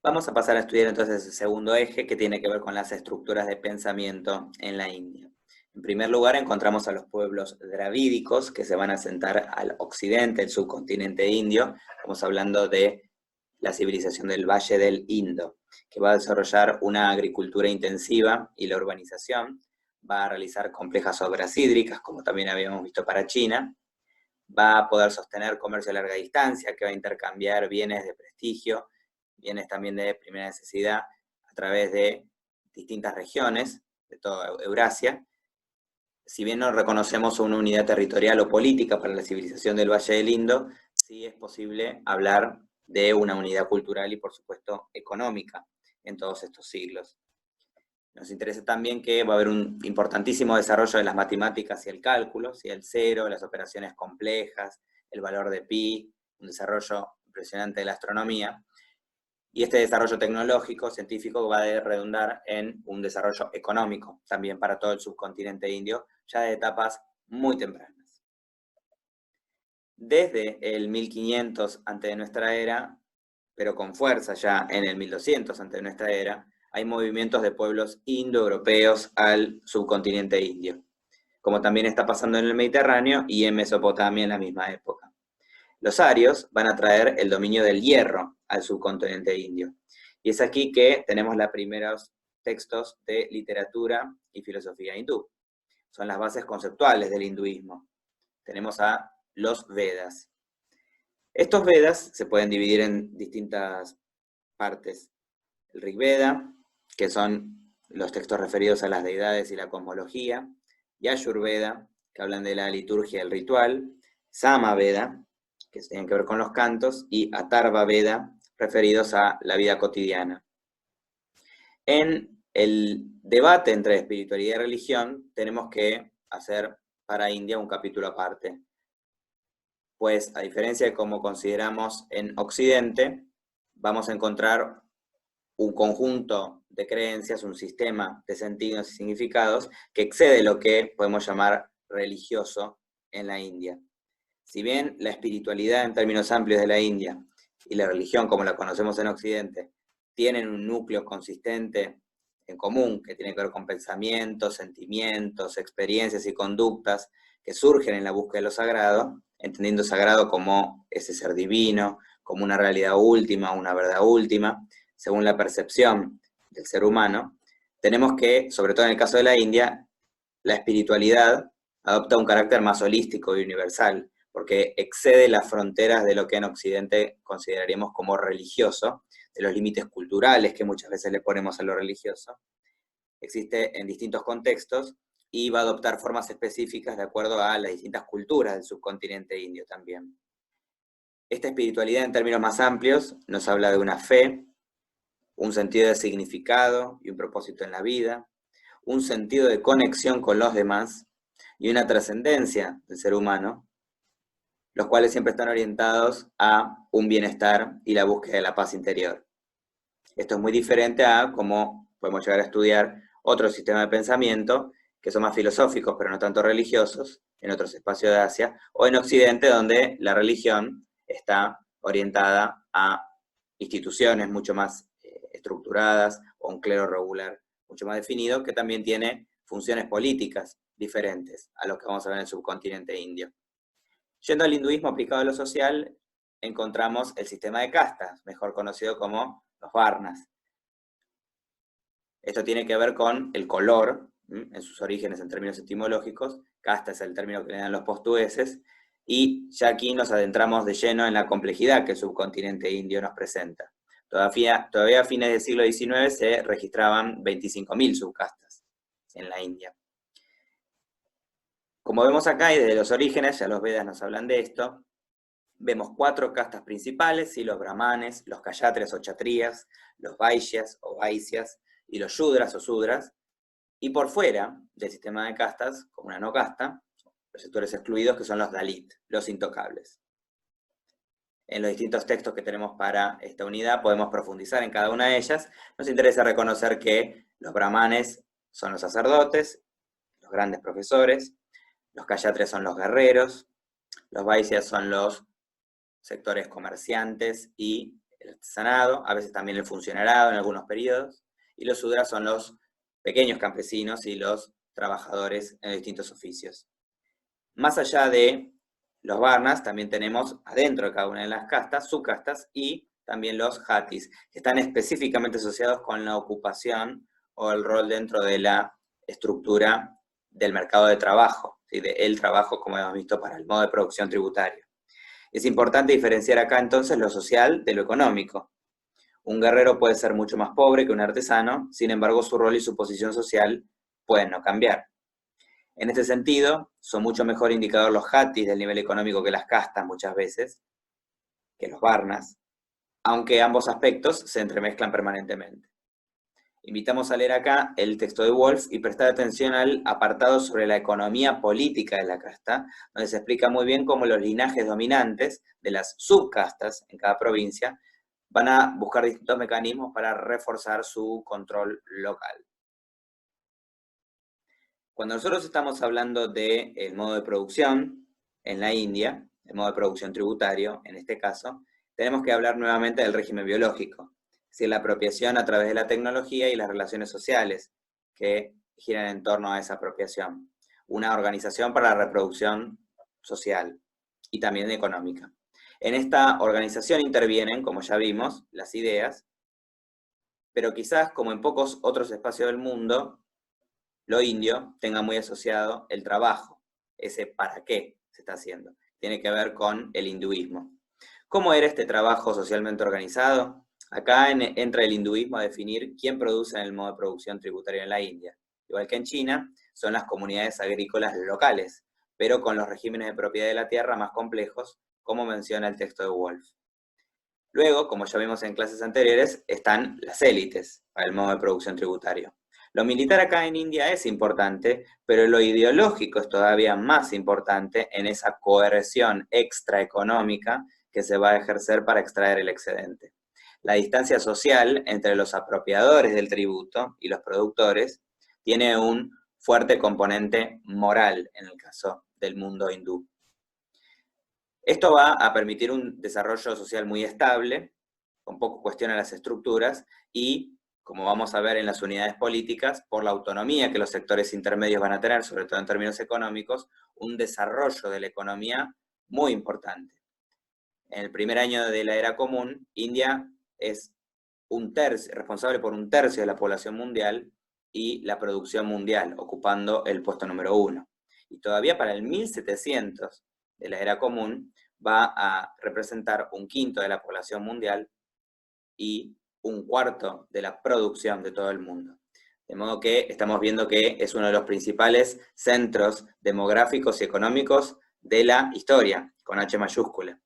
Vamos a pasar a estudiar entonces el segundo eje que tiene que ver con las estructuras de pensamiento en la India. En primer lugar encontramos a los pueblos dravídicos que se van a asentar al occidente, el subcontinente indio. Estamos hablando de la civilización del Valle del Indo, que va a desarrollar una agricultura intensiva y la urbanización. Va a realizar complejas obras hídricas, como también habíamos visto para China. Va a poder sostener comercio a larga distancia, que va a intercambiar bienes de prestigio, bienes también de primera necesidad, a través de distintas regiones de toda Eurasia. Si bien no reconocemos una unidad territorial o política para la civilización del Valle del Indo, sí es posible hablar de una unidad cultural y, por supuesto, económica en todos estos siglos. Nos interesa también que va a haber un importantísimo desarrollo de las matemáticas y el cálculo, ¿sí? El cero, las operaciones complejas, el valor de pi, un desarrollo impresionante de la astronomía. Y este desarrollo tecnológico, científico, va a redundar en un desarrollo económico también para todo el subcontinente indio, ya de etapas muy tempranas. Desde el 1500 antes de nuestra era, pero con fuerza ya en el 1200 antes de nuestra era, hay movimientos de pueblos indoeuropeos al subcontinente indio, como también está pasando en el Mediterráneo y en Mesopotamia en la misma época. Los arios van a traer el dominio del hierro al subcontinente indio. Y es aquí que tenemos los primeros textos de literatura y filosofía hindú. Son las bases conceptuales del hinduismo. Tenemos a los Vedas. Estos Vedas se pueden dividir en distintas partes. El Rig Veda, que son los textos referidos a las deidades y la cosmología, Yajur Veda, que hablan de la liturgia y el ritual, Sama Veda, que tienen que ver con los cantos, y Atharva Veda, referidos a la vida cotidiana. En el debate entre espiritualidad y religión, tenemos que hacer para India un capítulo aparte. Pues, a diferencia de cómo consideramos en Occidente, vamos a encontrar un conjunto de creencias, un sistema de sentidos y significados que excede lo que podemos llamar religioso en la India. Si bien la espiritualidad en términos amplios de la India y la religión como la conocemos en Occidente tienen un núcleo consistente en común que tiene que ver con pensamientos, sentimientos, experiencias y conductas que surgen en la búsqueda de lo sagrado, entendiendo sagrado como ese ser divino, como una realidad última, una verdad última, según la percepción del ser humano, tenemos que, sobre todo en el caso de la India, la espiritualidad adopta un carácter más holístico y universal, porque excede las fronteras de lo que en Occidente consideraríamos como religioso, de los límites culturales que muchas veces le ponemos a lo religioso. Existe en distintos contextos y va a adoptar formas específicas de acuerdo a las distintas culturas del subcontinente indio también. Esta espiritualidad en términos más amplios nos habla de una fe, un sentido de significado y un propósito en la vida, un sentido de conexión con los demás y una trascendencia del ser humano, los cuales siempre están orientados a un bienestar y la búsqueda de la paz interior. Esto es muy diferente a cómo podemos llegar a estudiar otros sistemas de pensamiento que son más filosóficos, pero no tanto religiosos, en otros espacios de Asia, o en Occidente, donde la religión está orientada a instituciones mucho más estructuradas, o un clero regular mucho más definido, que también tiene funciones políticas diferentes a lo que vamos a ver en el subcontinente indio. Yendo al hinduismo aplicado a lo social, encontramos el sistema de castas, mejor conocido como los varnas. Esto tiene que ver con el color, en sus orígenes en términos etimológicos. Casta es el término que le dan los portugueses, y ya aquí nos adentramos de lleno en la complejidad que el subcontinente indio nos presenta. Todavía a fines del siglo XIX se registraban 25.000 subcastas en la India. Como vemos acá, y desde los orígenes, ya los Vedas nos hablan de esto, vemos 4 castas principales, ¿sí? Los brahmanes, los kshatriyas o kshatriyas, los vaishyas o vaisyas, y los shudras o sudras, y por fuera del sistema de castas, como una no casta, los sectores excluidos que son los dalit, los intocables. En los distintos textos que tenemos para esta unidad podemos profundizar en cada una de ellas. Nos interesa reconocer que los brahmanes son los sacerdotes, los grandes profesores, los kshatriyas son los guerreros, los vaisyas son los sectores comerciantes y el artesanado, a veces también el funcionariado en algunos periodos, y los Sudras son los pequeños campesinos y los trabajadores en distintos oficios. Más allá de los Varnas, también tenemos adentro de cada una de las castas, subcastas, y también los Jatis, que están específicamente asociados con la ocupación o el rol dentro de la estructura del mercado de trabajo, ¿sí? del trabajo, como hemos visto, para el modo de producción tributario. Es importante diferenciar acá entonces lo social de lo económico. Un guerrero puede ser mucho más pobre que un artesano, sin embargo su rol y su posición social pueden no cambiar. En este sentido, son mucho mejor indicador los Jatis del nivel económico que las castas muchas veces, que los Varnas, aunque ambos aspectos se entremezclan permanentemente. Invitamos a leer acá el texto de Wolf y prestar atención al apartado sobre la economía política de la casta, donde se explica muy bien cómo los linajes dominantes de las subcastas en cada provincia van a buscar distintos mecanismos para reforzar su control local. Cuando nosotros estamos hablando del modo de producción en la India, el modo de producción tributario en este caso, tenemos que hablar nuevamente del régimen biológico, es decir, la apropiación a través de la tecnología y las relaciones sociales que giran en torno a esa apropiación. Una organización para la reproducción social y también económica. En esta organización intervienen, como ya vimos, las ideas, pero quizás, como en pocos otros espacios del mundo, lo indio tenga muy asociado el trabajo, ese para qué se está haciendo. Tiene que ver con el hinduismo. ¿Cómo era este trabajo socialmente organizado? Acá entra el hinduismo a definir quién produce en el modo de producción tributario en la India. Igual que en China, son las comunidades agrícolas locales, pero con los regímenes de propiedad de la tierra más complejos, como menciona el texto de Wolf. Luego, como ya vimos en clases anteriores, están las élites para el modo de producción tributario. Lo militar acá en India es importante, pero lo ideológico es todavía más importante en esa coerción extraeconómica que se va a ejercer para extraer el excedente. La distancia social entre los apropiadores del tributo y los productores tiene un fuerte componente moral en el caso del mundo hindú. Esto va a permitir un desarrollo social muy estable, con poco cuestión a las estructuras y, como vamos a ver en las unidades políticas, por la autonomía que los sectores intermedios van a tener, sobre todo en términos económicos, un desarrollo de la economía muy importante. En el primer año de la era común, India es responsable por 1/3 de la población mundial y la producción mundial, ocupando el puesto número 1. Y todavía para el 1700 de la era común va a representar 1/5 de la población mundial y 1/4 de la producción de todo el mundo. De modo que estamos viendo que es uno de los principales centros demográficos y económicos de la historia, con H mayúscula.